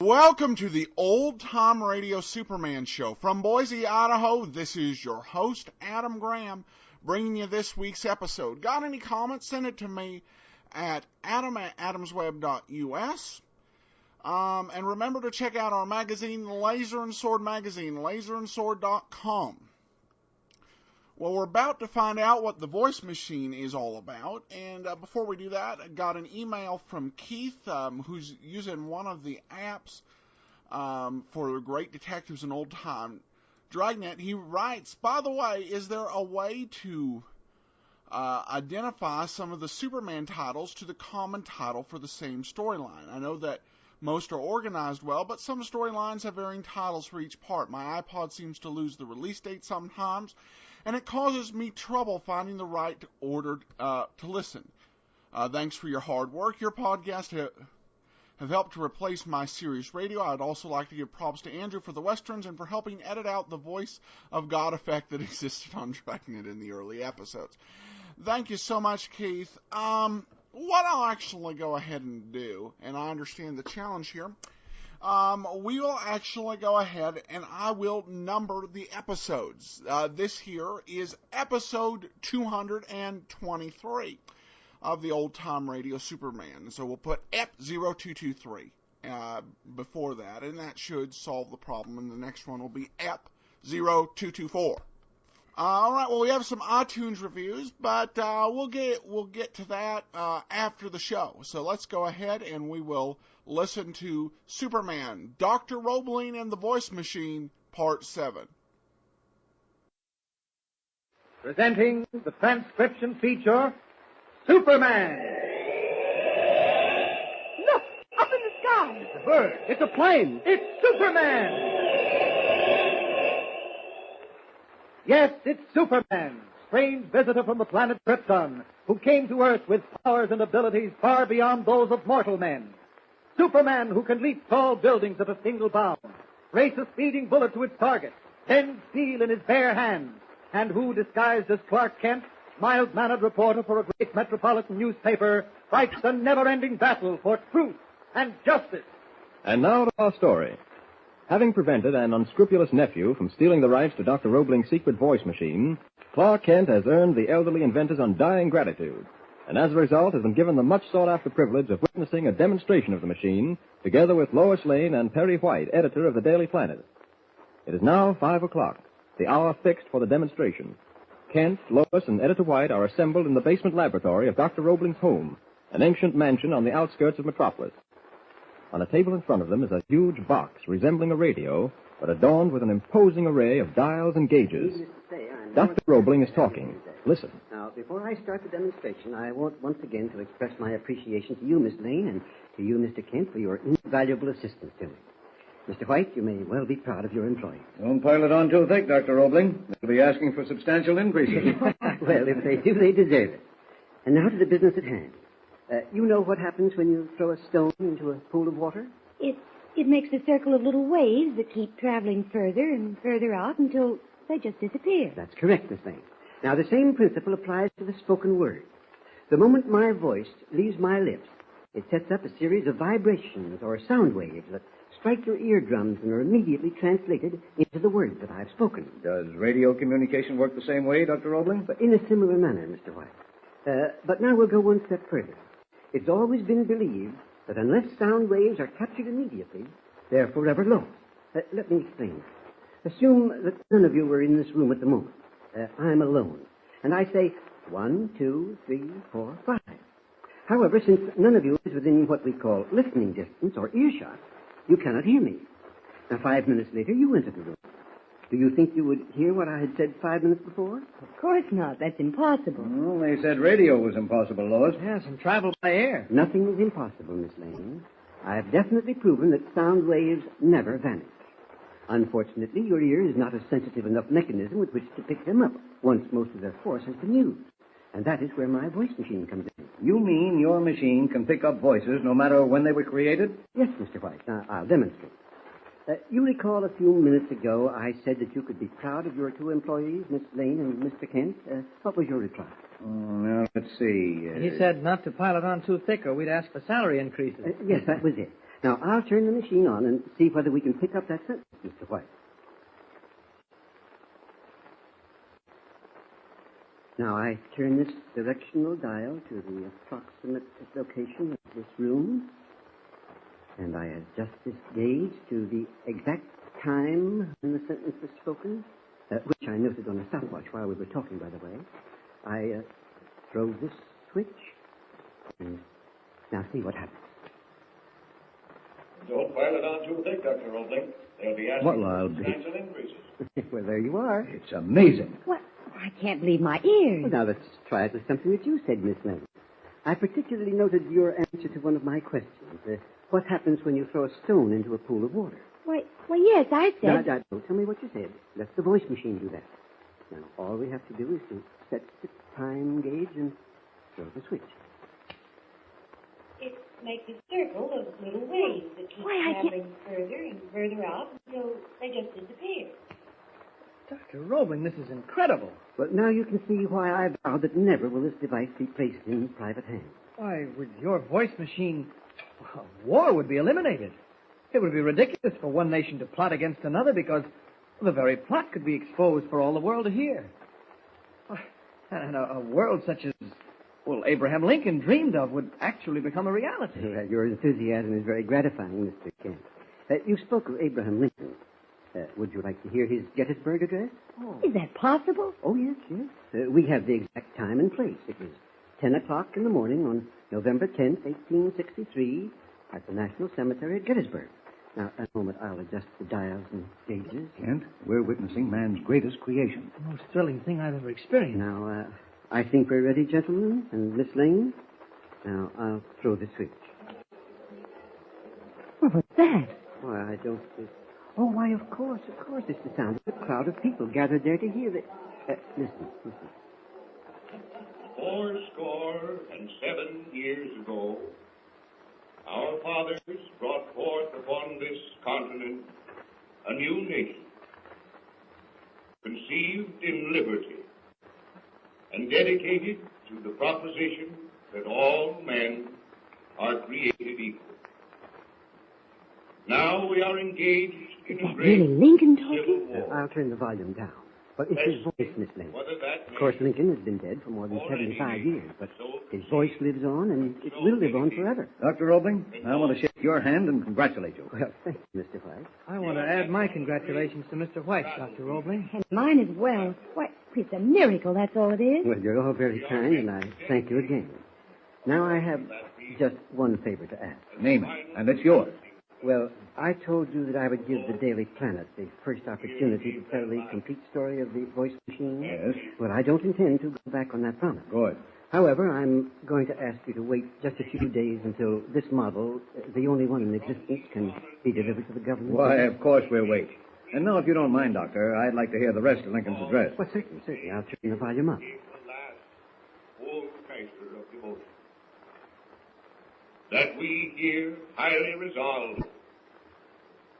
Welcome to the Old Time Radio Superman Show. From Boise, Idaho, this is your host, Adam Graham, bringing you this week's episode. Got any comments? Send it to me at adam@adamsweb.us. And remember to check out our magazine, Laser and Sword Magazine, laserandsword.com. Well, we're about to find out what the voice machine is all about, and before we do that, I got an email from Keith, who's using one of the apps for Great Detectives and Old Time Dragnet. He writes, by the way, is there a way to identify some of the Superman titles to the common title for the same storyline? I know that most are organized well, but some storylines have varying titles for each part. My iPod seems to lose the release date sometimes, and it causes me trouble finding the right order to listen. Thanks for your hard work. Your podcast have helped to replace my Sirius radio. I'd also like to give props to Andrew for the Westerns and for helping edit out the voice of God effect that existed on Dragnet in the early episodes. Thank you so much, Keith. What I'll actually go ahead and do, and I understand the challenge here, we will actually go ahead and I will number the episodes. This here is episode 223 of the Old Time Radio Superman. So we'll put EP0223 before that, and that should solve the problem. And the next one will be EP0224. All right, well, we have some iTunes reviews, but we'll get to that after the show. So let's go ahead and we will listen to Superman, Dr. Roebling and the Voice Machine, Part 7. Presenting the transcription feature, Superman. Look, up in the sky. It's a bird. It's a plane. It's Superman. Yes, it's Superman, strange visitor from the planet Krypton, who came to Earth with powers and abilities far beyond those of mortal men. Superman, who can leap tall buildings at a single bound, race a speeding bullet to its target, bend steel in his bare hands, and who, disguised as Clark Kent, mild-mannered reporter for a great metropolitan newspaper, fights a never-ending battle for truth and justice. And now to our story. Having prevented an unscrupulous nephew from stealing the rights to Dr. Roebling's secret voice machine, Clark Kent has earned the elderly inventor's undying gratitude, and as a result has been given the much-sought-after privilege of witnessing a demonstration of the machine, together with Lois Lane and Perry White, editor of the Daily Planet. It is now 5 o'clock, the hour fixed for the demonstration. Kent, Lois, and Editor White are assembled in the basement laboratory of Dr. Roebling's home, an ancient mansion on the outskirts of Metropolis. On a table in front of them is a huge box resembling a radio, but adorned with an imposing array of dials and gauges. Dr. Roebling is talking. Listen. Now, before I start the demonstration, I want once again to express my appreciation to you, Miss Lane, and to you, Mr. Kent, for your invaluable assistance to me. Mr. White, you may well be proud of your employees. Don't pile it on too thick, Dr. Roebling. They'll be asking for substantial increases. Well, if they do, they deserve it. And now to the business at hand. You know what happens when you throw a stone into a pool of water? It makes a circle of little waves that keep traveling further and further out until they just disappear. That's correct, Miss Lane. Now, the same principle applies to the spoken word. The moment my voice leaves my lips, it sets up a series of vibrations or sound waves that strike your eardrums and are immediately translated into the words that I've spoken. Does radio communication work the same way, Dr. Roebling? But in a similar manner, Mr. White. But now we'll go one step further. It's always been believed that unless sound waves are captured immediately, they're forever lost. Let me explain. Assume that none of you were in this room at the moment. I'm alone. And I say 1, 2, 3, 4, 5. However, since none of you is within what we call listening distance or earshot, you cannot hear me. Now, 5 minutes later, you enter the room. Do you think you would hear what I had said 5 minutes before? Of course not. That's impossible. Well, they said radio was impossible, Lois. Yes, and travel by air. Nothing is impossible, Miss Lane. I have definitely proven that sound waves never vanish. Unfortunately, your ear is not a sensitive enough mechanism with which to pick them up once most of their force has been used. And that is where my voice machine comes in. You mean your machine can pick up voices no matter when they were created? Yes, Mr. White. Now, I'll demonstrate. You recall a few minutes ago I said that you could be proud of your two employees, Miss Lane and Mr. Kent. What was your reply? Now, let's see. He said not to pile it on too thick or we'd ask for salary increases. Yes, that was it. Now, I'll turn the machine on and see whether we can pick up that sentence, Mr. White. Now, I turn this directional dial to the approximate location of this room, and I adjust this gauge to the exact time when the sentence was spoken, which I noted on a stopwatch while we were talking, by the way. I throw this switch, and now see what happens. Don't pile it on too thick, Dr. Roebling. They'll be asking for substantial increases. Well, there you are. It's amazing. What? I can't believe my ears. Well, now, let's try it with something that you said, Miss Lane. I particularly noted your answer to one of my questions. What happens when you throw a stone into a pool of water? Why, yes, I said... No, don't tell me what you said. Let the voice machine do that. Now, all we have to do is to set the time gauge and throw the switch. It makes a circle of little waves that keep traveling further and further out until they just disappear. Dr. Roebling, this is incredible. But now you can see why I vowed that never will this device be placed in private hands. Why, with your voice machine, war would be eliminated. It would be ridiculous for one nation to plot against another because the very plot could be exposed for all the world to hear. And a world such as, well, Abraham Lincoln dreamed of would actually become a reality. Well, your enthusiasm is very gratifying, Mr. Kent. You spoke of Abraham Lincoln. Would you like to hear his Gettysburg Address? Oh. Is that possible? Oh, yes. We have the exact time and place. It was 10 o'clock in the morning on November 10th, 1863, at the National Cemetery at Gettysburg. Now, at the moment, I'll adjust the dials and gauges. Kent, we're witnessing man's greatest creation. The most thrilling thing I've ever experienced. Now, I think we're ready, gentlemen, and Miss Lane. Now, I'll throw the switch. What was that? Why, I don't... Oh, why, of course. It's the sound of a crowd of people gathered there to hear the... Listen. 77 years ago, our fathers brought forth upon this continent a new nation, conceived in liberty, and dedicated to the proposition that all men are created equal. Now we are engaged in a great Lincoln civil war. I'll turn the volume down. But it's his voice, Miss Lane. Of course, Lincoln has been dead for more than 75 years, but his voice lives on, and it will live on forever. Dr. Roebling, I want to shake your hand and congratulate you. Well, thank you, Mr. White. I want to add my congratulations to Mr. White, Dr. Roebling. And mine as well. Why, it's a miracle, that's all it is. Well, you're all very kind, and I thank you again. Now I have just one favor to ask. Name it, and it's yours. Well, I told you that I would give the Daily Planet the first opportunity to tell the complete story of the voice machine. Yes? Well, I don't intend to go back on that promise. Good. However, I'm going to ask you to wait just a few days until this model, the only one in existence, can be delivered to the government. Why, of course we'll wait. And now, if you don't mind, Doctor, I'd like to hear the rest of Lincoln's address. Well, certainly. I'll turn the volume up. Full measure of devotion, that we here highly resolve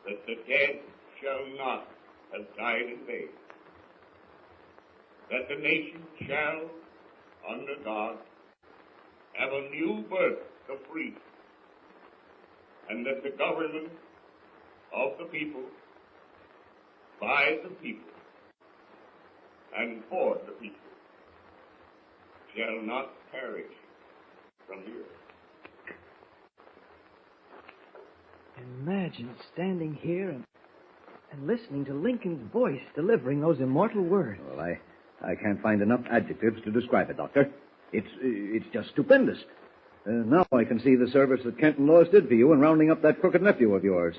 that the dead shall not have died in vain, that the nation shall, under God, have a new birth of freedom, and that the government of the people, by the people, and for the people, shall not perish from the earth. Imagine standing here and listening to Lincoln's voice delivering those immortal words. Well, I can't find enough adjectives to describe it, Doctor. It's just stupendous. Now I can see the service that Kent and Lois did for you in rounding up that crooked nephew of yours.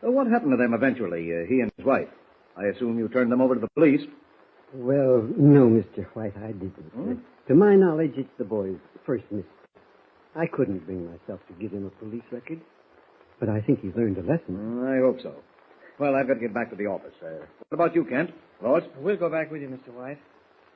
What happened to them eventually, he and his wife? I assume you turned them over to the police. Well, no, Mr. White, I didn't. Hmm? To my knowledge, it's the boy's first mistake. I couldn't bring myself to give him a police record, but I think he's learned a lesson. I hope so. Well, I've got to get back to the office. What about you, Kent? Lois? We'll go back with you, Mr. White.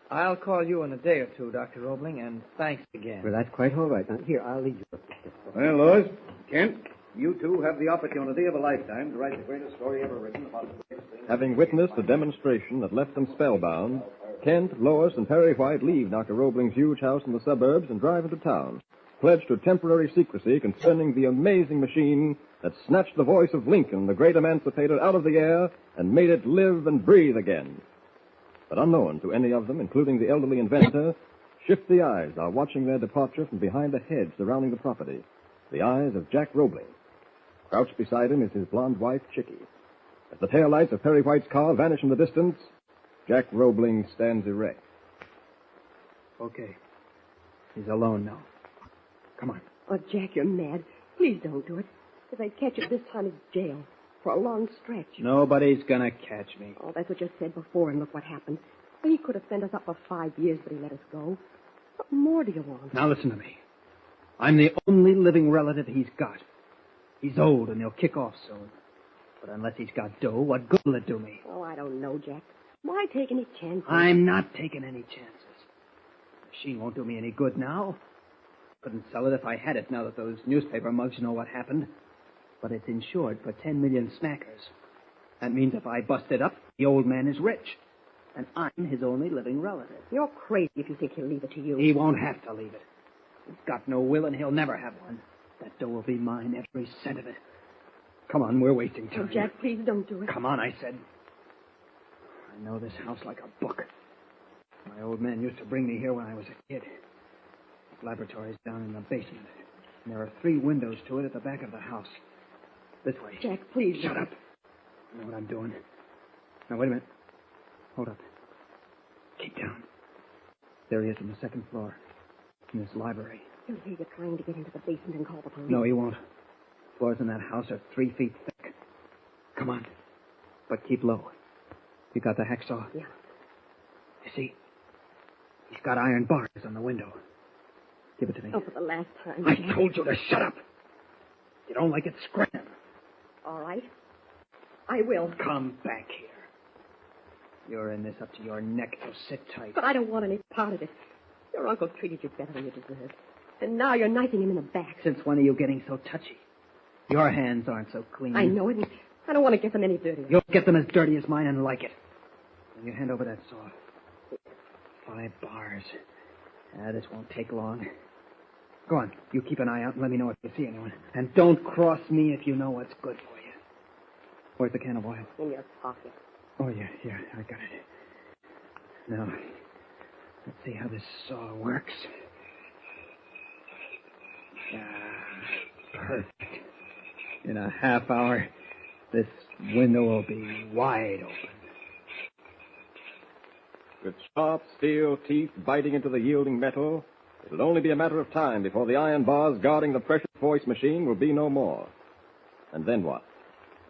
I'll call you in a day or two, Dr. Roebling, and thanks again. Well, that's quite all right. Now, here, I'll lead you up to this. Well, Lois, Kent, you two have the opportunity of a lifetime to write the greatest story ever written about the greatest thing. Having witnessed a demonstration that left them spellbound, Kent, Lois, and Perry White leave Dr. Roebling's huge house in the suburbs and drive into town, pledged to temporary secrecy concerning the amazing machine that snatched the voice of Lincoln, the great emancipator, out of the air and made it live and breathe again. But unknown to any of them, including the elderly inventor, shifty eyes are watching their departure from behind the hedge surrounding the property. The eyes of Jack Roebling. Crouched beside him is his blonde wife, Chickie. As the taillights of Perry White's car vanish in the distance, Jack Roebling stands erect. Okay. He's alone now. Come on. Oh, Jack, you're mad. Please don't do it. If they catch you this time, it's jail. For a long stretch. Nobody's gonna catch me. Oh, that's what you said before, and look what happened. He could have sent us up for 5 years, but he let us go. What more do you want? Now listen to me. I'm the only living relative he's got. He's old, and he'll kick off soon. But unless he's got dough, what good will it do me? Oh, I don't know, Jack. Why take any chances? I'm not taking any chances. The machine won't do me any good now. Couldn't sell it if I had it now that those newspaper mugs know what happened. But it's insured for 10 million snackers. That means if I bust it up, the old man is rich. And I'm his only living relative. You're crazy if you think he'll leave it to you. He won't have to leave it. He's got no will, and he'll never have one. That dough will be mine, every cent of it. Come on, we're wasting time. Oh, Jack, please don't do it. Come on, I said. I know this house like a book. My old man used to bring me here when I was a kid. The laboratory's down in the basement. And there are 3 windows to it at the back of the house. This way. Jack, please. Shut up. I know what I'm doing. Now, wait a minute. Hold up. Keep down. There he is on the 2nd floor. In this library. He'll hear you trying to get into the basement and call the police. No, he won't. Floors in that house are 3 feet thick. Come on. But keep low. You got the hacksaw? Yeah. You see? He's got iron bars on the window. Give it to me. Oh, for the last time. I Jack. told you to shut up. You don't like it, scram. All right. I will. Come back here. You're in this up to your neck, so sit tight. But I don't want any part of it. Your uncle treated you better than you deserved. And now you're knifing him in the back. Since when are you getting so touchy? Your hands aren't so clean. I know it, and I don't want to get them any dirtier. You'll get them as dirty as mine and like it. When you hand over that saw. 5 bars. This won't take long. Go on. You keep an eye out and let me know if you see anyone. And don't cross me if you know what's good for you. Where's the can of oil? In your pocket. Oh, yeah, I got it. Now, let's see how this saw works. Perfect. In a half hour, this window will be wide open. With sharp steel teeth biting into the yielding metal, it'll only be a matter of time before the iron bars guarding the precious voice machine will be no more. And then what?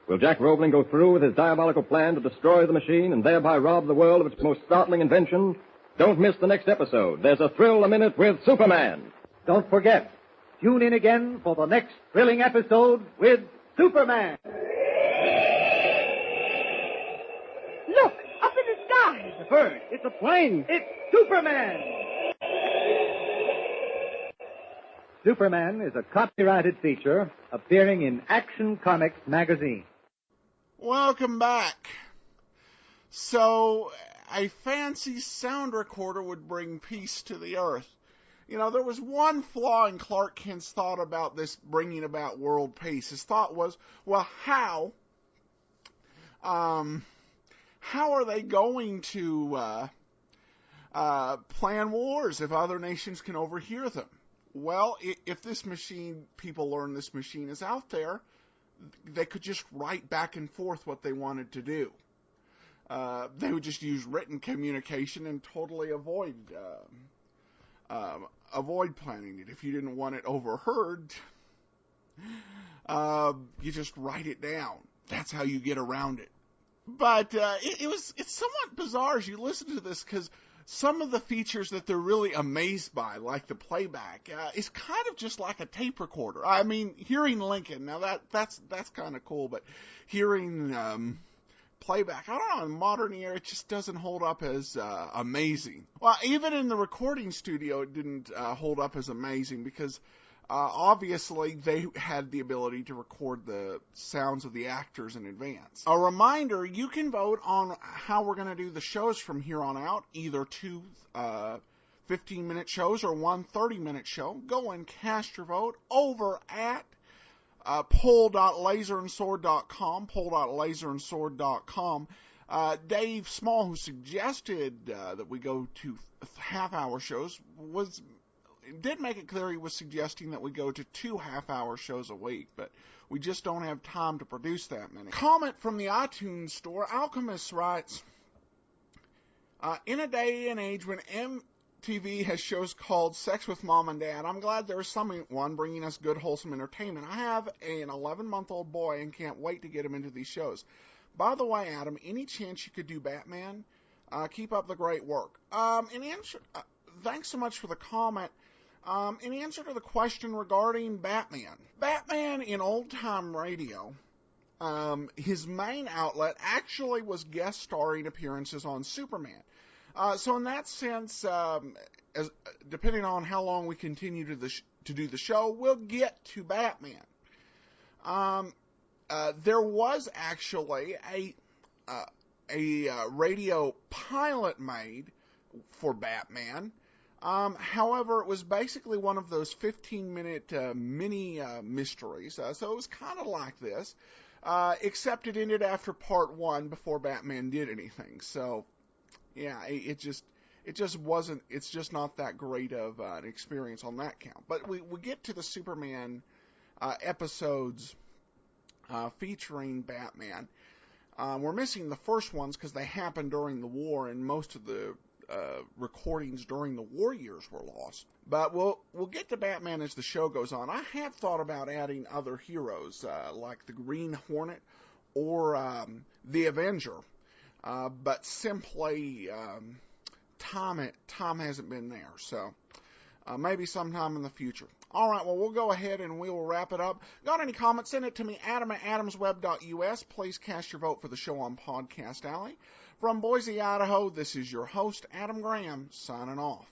Will Jack Roebling go through with his diabolical plan to destroy the machine and thereby rob the world of its most startling invention? Don't miss the next episode. There's a thrill a minute with Superman. Don't forget, tune in again for the next thrilling episode with Superman. Look, up in the sky. The bird. It's a plane. It's Superman. Superman is a copyrighted feature appearing in Action Comics magazine. Welcome back. So, a fancy sound recorder would bring peace to the earth. You know, there was one flaw in Clark Kent's thought about this bringing about world peace. His thought was, well, how are they going to plan wars if other nations can overhear them? Well, if this machine, people learn this machine is out there, they could just write back and forth what they wanted to do. They would just use written communication and totally avoid planning it. If you didn't want it overheard, you just write it down. That's how you get around it. But it's somewhat bizarre as you listen to this, because some of the features that they're really amazed by, like the playback, is kind of just like a tape recorder. I mean, hearing Lincoln, now that's kind of cool, but hearing playback, I don't know, in modern era, it just doesn't hold up as amazing. Well, even in the recording studio, it didn't hold up as amazing, because obviously they had the ability to record the sounds of the actors in advance. A reminder, you can vote on how we're going to do the shows from here on out, either 2 15-minute shows or one 30-minute show. Go and cast your vote over at pull.laserandsword.com, pull.laserandsword.com. Dave Small, who suggested that we go to half-hour shows, did make it clear he was suggesting that we go to 2 half-hour shows a week, but we just don't have time to produce that many. Comment from the iTunes store. Alchemist writes, in a day and age when MTV has shows called Sex with Mom and Dad, I'm glad there's someone bringing us good, wholesome entertainment. I have an 11-month-old boy and can't wait to get him into these shows. By the way, Adam, any chance you could do Batman? Keep up the great work. Thanks so much for the comment. In answer to the question regarding Batman. Batman in old-time radio, his main outlet actually was guest starring appearances on Superman. So in that sense, depending on how long we continue to do the show, we'll get to Batman. There was actually a radio pilot made for Batman. However, it was basically one of those 15-minute mini mysteries. So it was kind of like this, except it ended after part 1 before Batman did anything. So, yeah, it just wasn't. It's just not that great of an experience on that count. But we get to the Superman episodes featuring Batman. We're missing the first ones because they happened during the war, and most of the recordings during the war years were lost. But we'll get to Batman as the show goes on. I have thought about adding other heroes like the Green Hornet or the Avenger, but simply time hasn't been there. So maybe sometime in the future. All right, well, we'll go ahead and we will wrap it up. Got any comments? Send it to me, Adam@adamsweb.us. Please cast your vote for the show on Podcast Alley. From Boise, Idaho, this is your host, Adam Graham, signing off.